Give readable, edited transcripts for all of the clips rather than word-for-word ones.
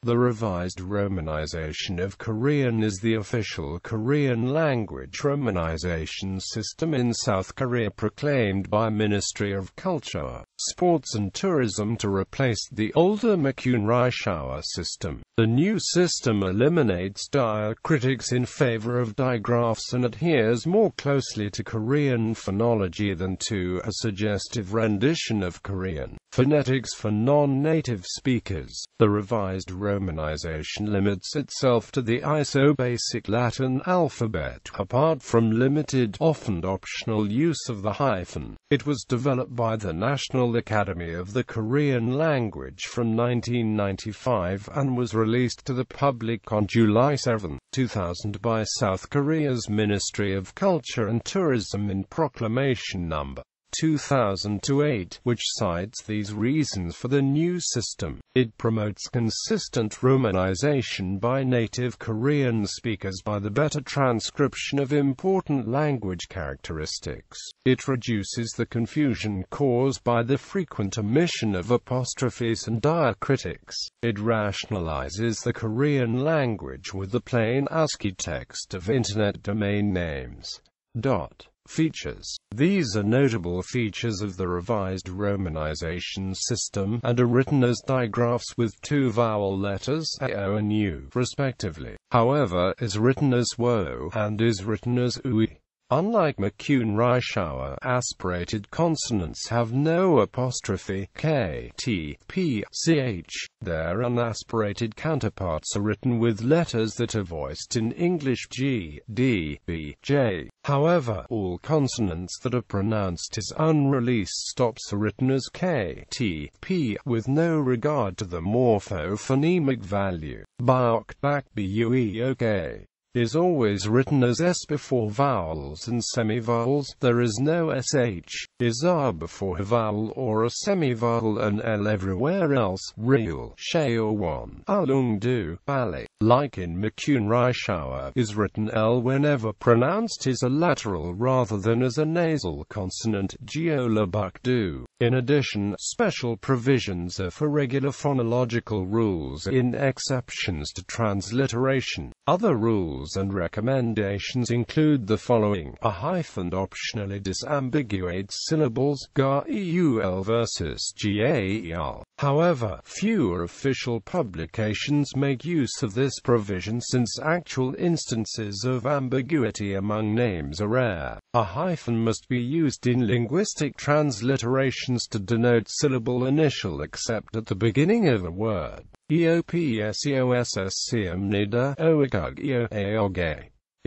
The Revised Romanization of Korean is the official Korean language romanization system in South Korea proclaimed by Ministry of Culture, Sports and Tourism to replace the older McCune Reischauer system. The new system eliminates diacritics in favor of digraphs and adheres more closely to Korean phonology than to a suggestive rendition of Korean phonetics for non-native speakers. The revised romanization limits itself to the ISO-basic Latin alphabet, apart from limited, often optional use of the hyphen. It was developed by the National Academy of the Korean Language from 1995 and was released to the public on July 7, 2000 by South Korea's Ministry of Culture and Tourism in Proclamation No. 2000-8, which cites these reasons for the new system. It promotes consistent romanization by native Korean speakers by the better transcription of important language characteristics. It reduces the confusion caused by the frequent omission of apostrophes and diacritics. It rationalizes the Korean language with the plain ASCII text of Internet domain names. Features. These are notable features of the revised romanization system, and are written as digraphs with two vowel letters A-O and U, respectively. However, is written as wo and is written as ui. Unlike McCune Reischauer, aspirated consonants have no apostrophe, k, t, p, ch. Their unaspirated counterparts are written with letters that are voiced in English g, d, b, j. However, all consonants that are pronounced as unreleased stops are written as k, t, p, with no regard to the morphophonemic value. Baok, bak, bueok is always written as s before vowels and semivowels. There is no sh, is r before a vowel or a semivowel, and l everywhere else. Real, Sheowon, Alungdu, Bali. Like in McCune Reischauer, is written l whenever pronounced as a lateral rather than as a nasal consonant. Geolabukdu. In addition, special provisions are for regular phonological rules in exceptions to transliteration. Other rules and recommendations include the following: a hyphen optionally disambiguates syllables ga-eul versus gael. However, fewer official publications make use of this provision since actual instances of ambiguity among names are rare. A hyphen must be used in linguistic transliterations to denote syllable initial except at the beginning of a word.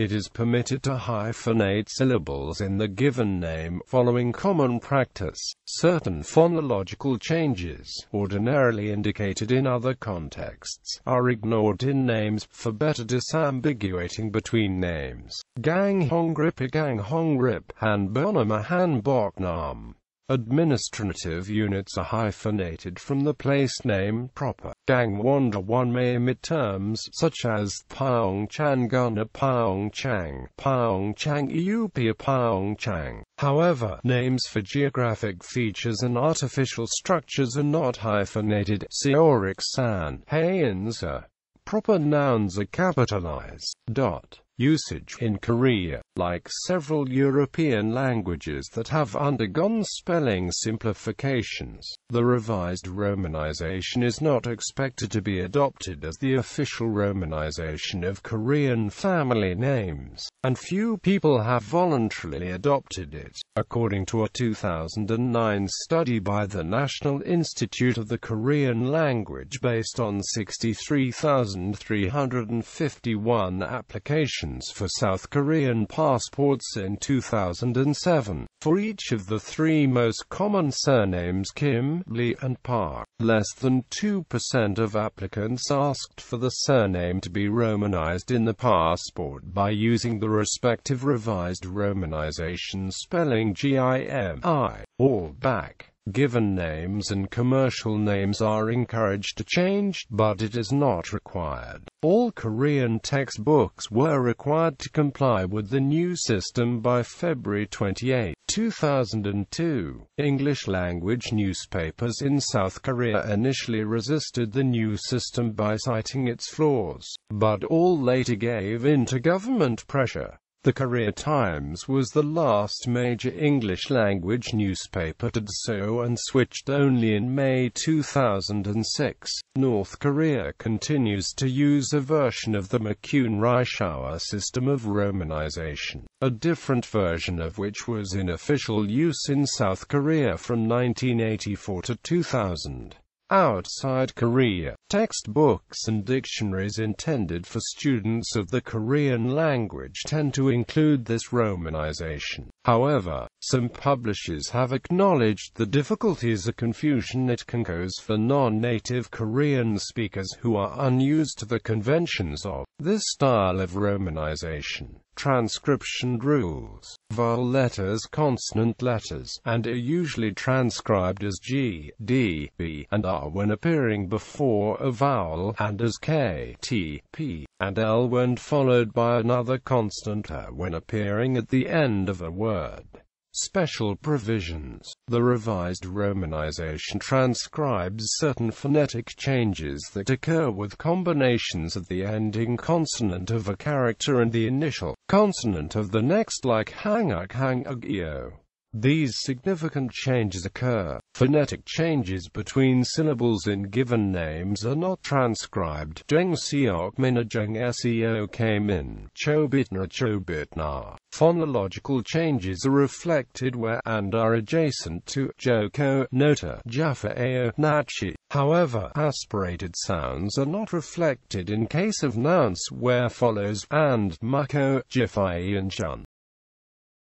It is permitted to hyphenate syllables in the given name, following common practice. Certain phonological changes, ordinarily indicated in other contexts, are ignored in names, for better disambiguating between names. Gang Hongrip Gang Hongrip, Han Bonama Han Boknam. Administrative units are hyphenated from the place name proper. Gangwon one may omit terms such as Pyeongchang-guna Pyeongchang, Pyeongchang Eupia Pyeongchang. However, names for geographic features and artificial structures are not hyphenated. Seorik-san, Haeinsa. Proper nouns are capitalized. Usage in Korea, like several European languages that have undergone spelling simplifications, the revised romanization is not expected to be adopted as the official romanization of Korean family names, and few people have voluntarily adopted it. According to a 2009 study by the National Institute of the Korean Language based on 63,351 applications for South Korean passports in 2007, for each of the three most common surnames Kim, Lee and Park, less than 2% of applicants asked for the surname to be romanized in the passport by using the respective revised romanization spelling GIMI, or back. Given names and commercial names are encouraged to change, but it is not required. All Korean textbooks were required to comply with the new system by February 28, 2002. English-language newspapers in South Korea initially resisted the new system by citing its flaws, but all later gave in to government pressure. The Korea Times was the last major English-language newspaper to do so and switched only in May 2006. North Korea continues to use a version of the McCune Reischauer system of romanization, a different version of which was in official use in South Korea from 1984 to 2000. Outside Korea, textbooks and dictionaries intended for students of the Korean language tend to include this romanization. However, some publishers have acknowledged the difficulties and confusion it can cause for non-native Korean speakers who are unused to the conventions of this style of romanization. Transcription rules: vowel letters, consonant letters, and are usually transcribed as G, D, B, and R when appearing before a vowel, and as K, T, P, and L when followed by another consonant when appearing at the end of a word. Special provisions: the Revised Romanization transcribes certain phonetic changes that occur with combinations of the ending consonant of a character and the initial consonant of the next, like hangak, hangagyo. These significant changes occur. Phonetic changes between syllables in given names are not transcribed. Jeng seok mina jeng seo min, chobitna chobitna. Phonological changes are reflected where and are adjacent to joko, nota, jaffa ao, nachi. However, aspirated sounds are not reflected in case of nouns where follows and, mako, jifai and shun.